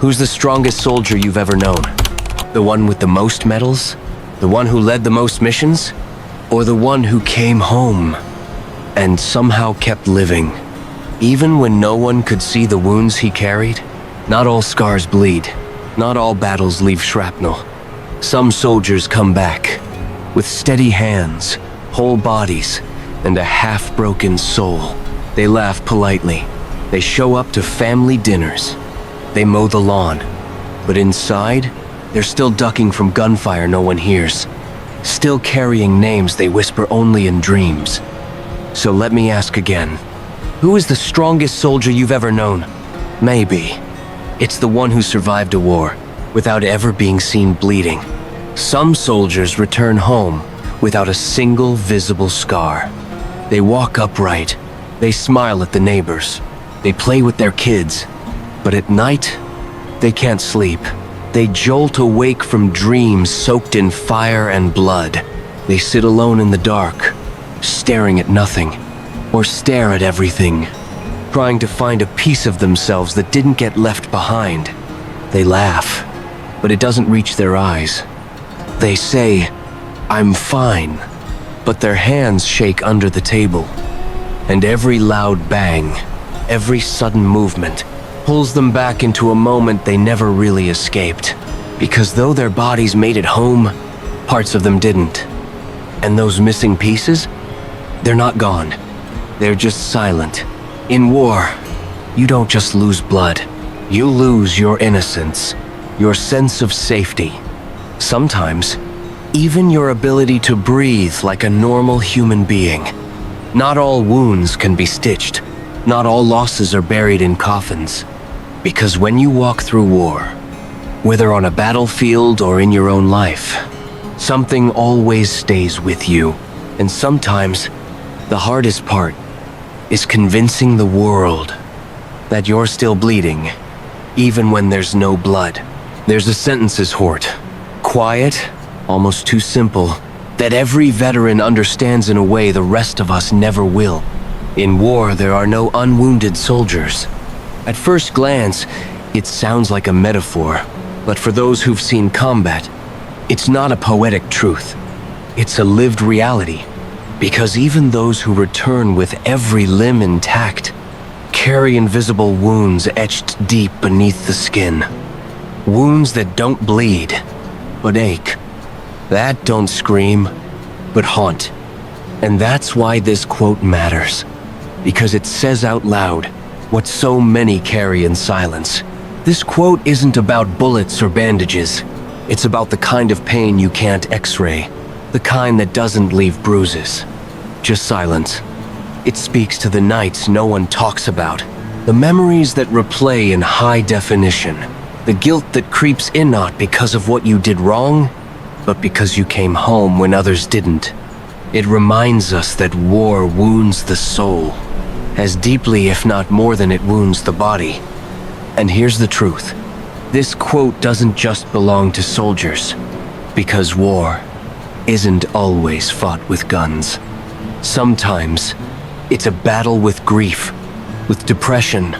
Who's the strongest soldier you've ever known? The one with the most medals? The one who led the most missions? Or the one who came home and somehow kept living? Even when no one could see the wounds he carried? Not all scars bleed. Not all battles leave shrapnel. Some soldiers come back with steady hands, whole bodies, and a half-broken soul. They laugh politely. They show up to family dinners. They mow the lawn. But inside, they're still ducking from gunfire no one hears. Still carrying names they whisper only in dreams. So let me ask again. Who is the strongest soldier you've ever known? Maybe it's the one who survived a war without ever being seen bleeding. Some soldiers return home without a single visible scar. They walk upright. They smile at the neighbors. They play with their kids. But at night, they can't sleep. They jolt awake from dreams soaked in fire and blood. They sit alone in the dark, staring at nothing, or stare at everything, trying to find a piece of themselves that didn't get left behind. They laugh, but it doesn't reach their eyes. They say, "I'm fine," but their hands shake under the table. And every loud bang, every sudden movement, pulls them back into a moment they never really escaped. Because though their bodies made it home, parts of them didn't. And those missing pieces? They're not gone. They're just silent. In war, you don't just lose blood. You lose your innocence, your sense of safety. Sometimes, even your ability to breathe like a normal human being. Not all wounds can be stitched. Not all losses are buried in coffins. Because when you walk through war, whether on a battlefield or in your own life, something always stays with you. And sometimes, the hardest part is convincing the world that you're still bleeding, even when there's no blood. There's a sentence is Hort, quiet, almost too simple, that every veteran understands in a way the rest of us never will. In war, there are no unwounded soldiers. At first glance, it sounds like a metaphor, but for those who've seen combat, it's not a poetic truth. It's a lived reality. Because even those who return with every limb intact carry invisible wounds etched deep beneath the skin. Wounds that don't bleed, but ache. That don't scream, but haunt. And that's why this quote matters. Because it says out loud what so many carry in silence. This quote isn't about bullets or bandages. It's about the kind of pain you can't x-ray, the kind that doesn't leave bruises, just silence. It speaks to the nights no one talks about, the memories that replay in high definition, the guilt that creeps in not because of what you did wrong, but because you came home when others didn't. It reminds us that war wounds the soul, as deeply if not more than it wounds the body. And here's the truth. This quote doesn't just belong to soldiers, because war isn't always fought with guns. Sometimes it's a battle with grief, with depression,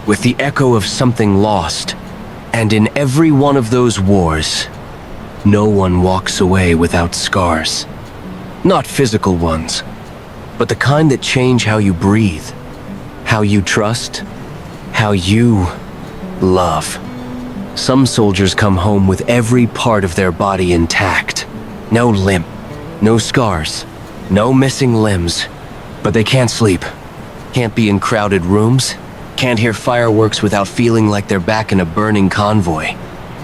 with the echo of something lost. And in every one of those wars, no one walks away without scars. Not physical ones, but the kind that change how you breathe, how you trust, how you love. Some soldiers come home with every part of their body intact. No limp, no scars, no missing limbs. But they can't sleep, can't be in crowded rooms, can't hear fireworks without feeling like they're back in a burning convoy.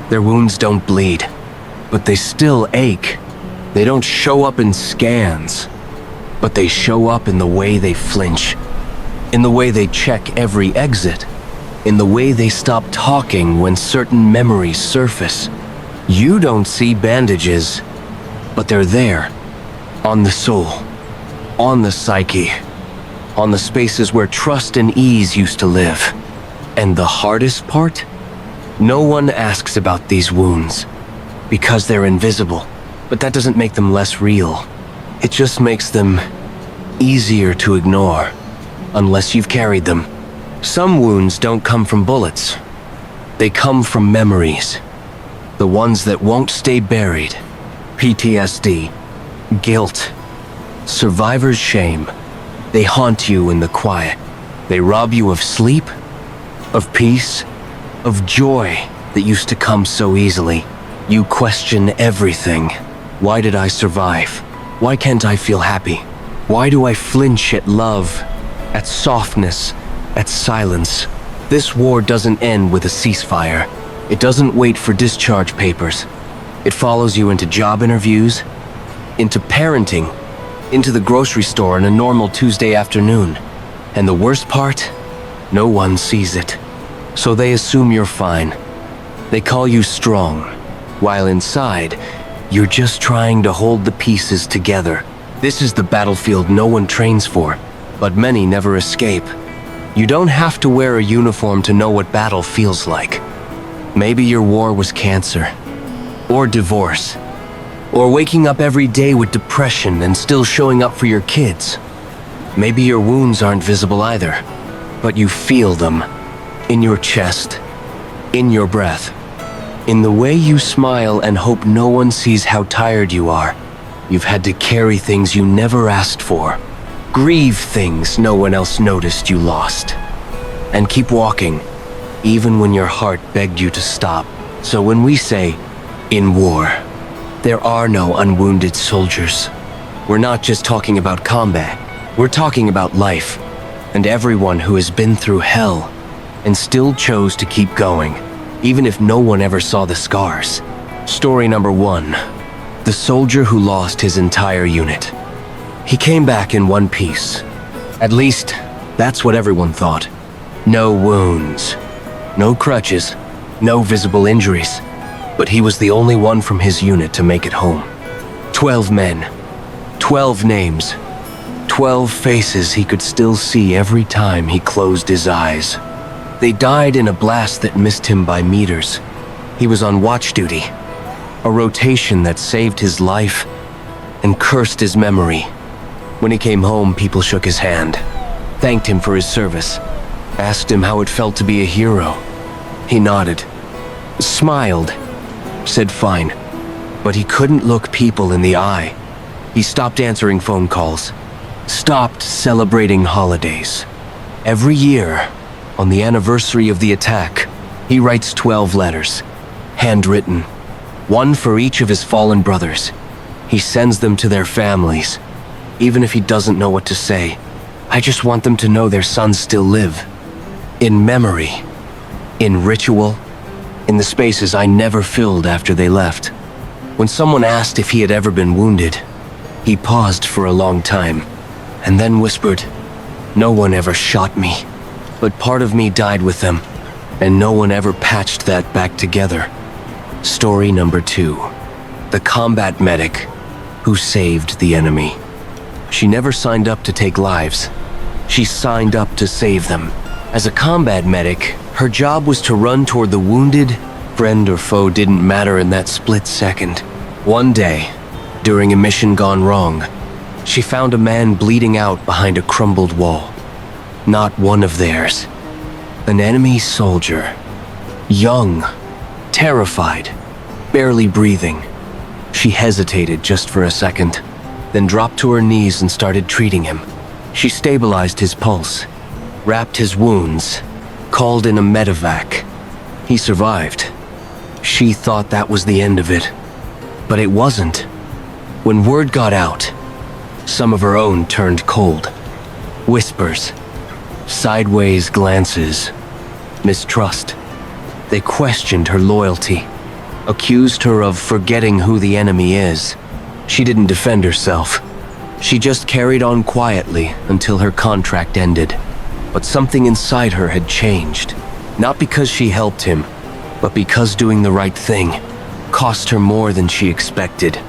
Their wounds don't bleed, but they still ache. They don't show up in scans, but they show up in the way they flinch, in the way they check every exit, in the way they stop talking when certain memories surface. You don't see bandages, but they're there, on the soul, on the psyche, on the spaces where trust and ease used to live. And the hardest part? No one asks about these wounds, because they're invisible. But that doesn't make them less real. It just makes them easier to ignore, unless you've carried them. Some wounds don't come from bullets. They come from memories, the ones that won't stay buried. PTSD, guilt, survivor's shame. They haunt you in the quiet. They rob you of sleep, of peace, of joy that used to come so easily. You question everything. Why did I survive? Why can't I feel happy? Why do I flinch at love, at softness, at silence? This war doesn't end with a ceasefire. It doesn't wait for discharge papers. It follows you into job interviews, into parenting, into the grocery store on a normal Tuesday afternoon. And the worst part? No one sees it. So they assume you're fine. They call you strong, while inside, you're just trying to hold the pieces together. This is the battlefield no one trains for, but many never escape. You don't have to wear a uniform to know what battle feels like. Maybe your war was cancer, or divorce, or waking up every day with depression and still showing up for your kids. Maybe your wounds aren't visible either, but you feel them, in your chest, in your breath, in the way you smile and hope no one sees how tired you are. You've had to carry things you never asked for, grieve things no one else noticed you lost, and keep walking, even when your heart begged you to stop. So when we say, in war, there are no unwounded soldiers. We're not just talking about combat. We're talking about life, and everyone who has been through hell and still chose to keep going, even if no one ever saw the scars. Story number 1. The soldier who lost his entire unit. He came back in one piece. At least, that's what everyone thought. No wounds, no crutches, no visible injuries. But he was the only one from his unit to make it home. 12 men, 12 names, 12 faces he could still see every time he closed his eyes. They died in a blast that missed him by meters. He was on watch duty, a rotation that saved his life and cursed his memory. When he came home, people shook his hand, thanked him for his service, asked him how it felt to be a hero. He nodded, smiled, said fine, but he couldn't look people in the eye. He stopped answering phone calls, stopped celebrating holidays. Every year, on the anniversary of the attack, he writes 12 letters, handwritten, one for each of his fallen brothers. He sends them to their families, even if he doesn't know what to say. I just want them to know their sons still live. In memory, in ritual, in the spaces I never filled after they left. When someone asked if he had ever been wounded, he paused for a long time, and then whispered, "No one ever shot me, but part of me died with them, and no one ever patched that back together." Story number 2. The combat medic who saved the enemy. She never signed up to take lives. She signed up to save them. As a combat medic, her job was to run toward the wounded. Friend or foe didn't matter in that split second. One day, during a mission gone wrong, she found a man bleeding out behind a crumbled wall. Not one of theirs. An enemy soldier. Young, terrified, barely breathing. She hesitated just for a second, then dropped to her knees and started treating him. She stabilized his pulse, wrapped his wounds, called in a medevac. He survived. She thought that was the end of it, but it wasn't. When word got out, some of her own turned cold. Whispers, sideways glances, mistrust. They questioned her loyalty, accused her of forgetting who the enemy is. She didn't defend herself. She just carried on quietly until her contract ended. But something inside her had changed. Not because she helped him, but because doing the right thing cost her more than she expected.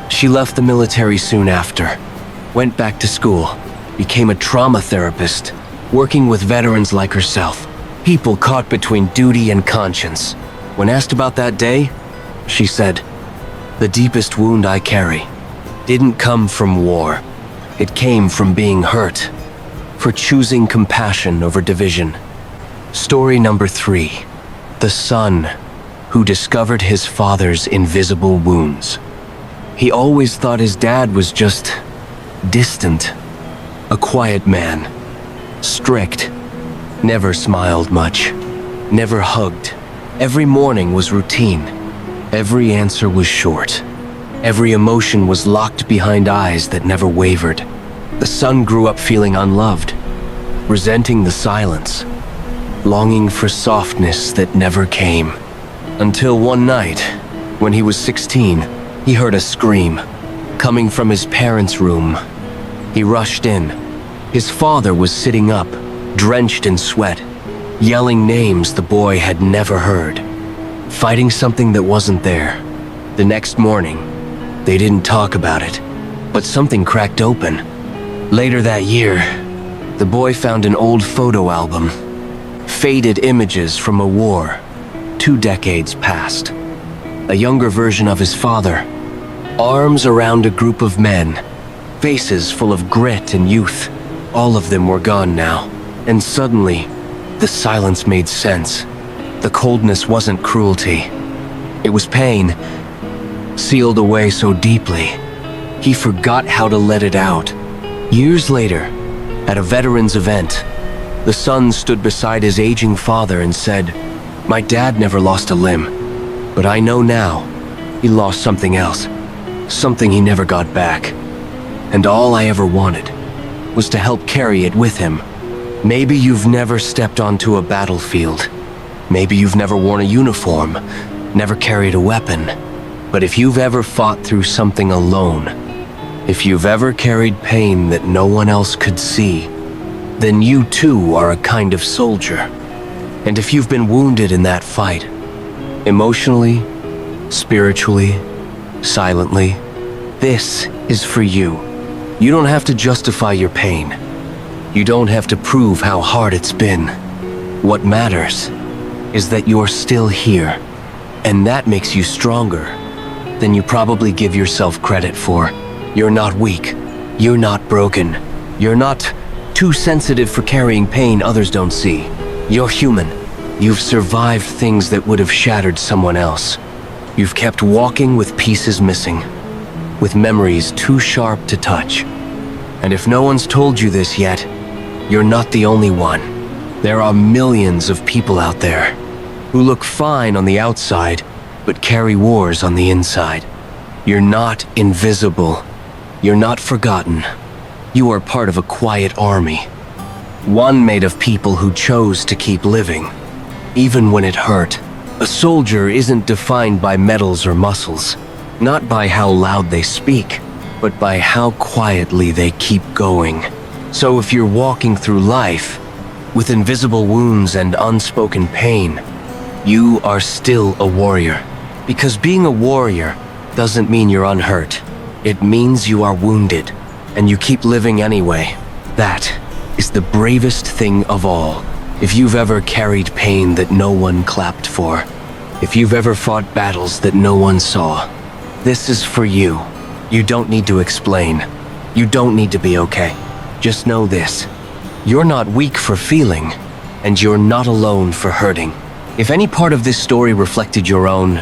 She left the military soon after, went back to school, became a trauma therapist, working with veterans like herself, people caught between duty and conscience. When asked about that day, she said, "The deepest wound I carry didn't come from war. It came from being hurt, for choosing compassion over division." Story number 3. the son who discovered his father's invisible wounds. He always thought his dad was just distant, a quiet man, strict, never smiled much, never hugged. Every morning was routine. Every answer was short. Every emotion was locked behind eyes that never wavered. The son grew up feeling unloved, resenting the silence, longing for softness that never came. Until one night, when he was 16, he heard a scream coming from his parents' room. He rushed in. His father was sitting up, drenched in sweat, yelling names the boy had never heard, fighting something that wasn't there. The next morning, they didn't talk about it, but something cracked open. Later that year, the boy found an old photo album, faded images from a war 2 decades past. A younger version of his father, arms around a group of men, faces full of grit and youth. All of them were gone now, and suddenly, the silence made sense. The coldness wasn't cruelty. It was pain, sealed away so deeply. He forgot how to let it out. Years later, at a veterans event, the son stood beside his aging father and said, "My dad never lost a limb, but I know now he lost something else, something he never got back. And all I ever wanted was to help carry it with him." Maybe you've never stepped onto a battlefield. Maybe you've never worn a uniform, never carried a weapon. But if you've ever fought through something alone, if you've ever carried pain that no one else could see, then you too are a kind of soldier. And if you've been wounded in that fight, emotionally, spiritually, silently, this is for you. You don't have to justify your pain. You don't have to prove how hard it's been. What matters is that you're still here, and that makes you stronger than you probably give yourself credit for. You're not weak. You're not broken. You're not too sensitive for carrying pain others don't see. You're human. You've survived things that would have shattered someone else. You've kept walking with pieces missing, with memories too sharp to touch. And if no one's told you this yet, you're not the only one. There are millions of people out there who look fine on the outside, but carry wars on the inside. You're not invisible. You're not forgotten. You are part of a quiet army. One made of people who chose to keep living, even when it hurt. A soldier isn't defined by medals or muscles, not by how loud they speak, but by how quietly they keep going. So if you're walking through life with invisible wounds and unspoken pain, you are still a warrior. Because being a warrior doesn't mean you're unhurt. It means you are wounded, and you keep living anyway. That is the bravest thing of all. If you've ever carried pain that no one clapped for, if you've ever fought battles that no one saw, this is for you. You don't need to explain. You don't need to be okay. Just know this. You're not weak for feeling, and you're not alone for hurting. If any part of this story reflected your own,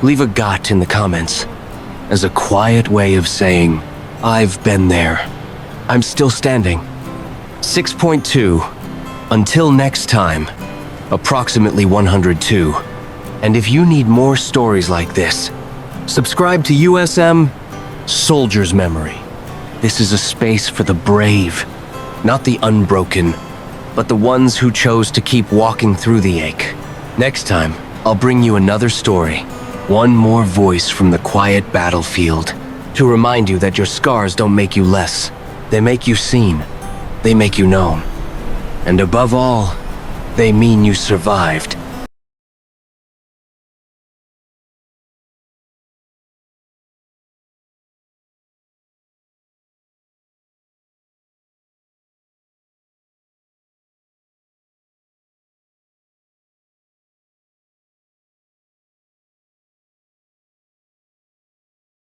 leave a got in the comments as a quiet way of saying, I've been there. I'm still standing. 6.2. Until next time, approximately 102. And if you need more stories like this, subscribe to USM Soldier's Memory. This is a space for the brave, not the unbroken, but the ones who chose to keep walking through the ache. Next time, I'll bring you another story, one more voice from the quiet battlefield, to remind you that your scars don't make you less. They make you seen. They make you known. And above all, they mean you survived.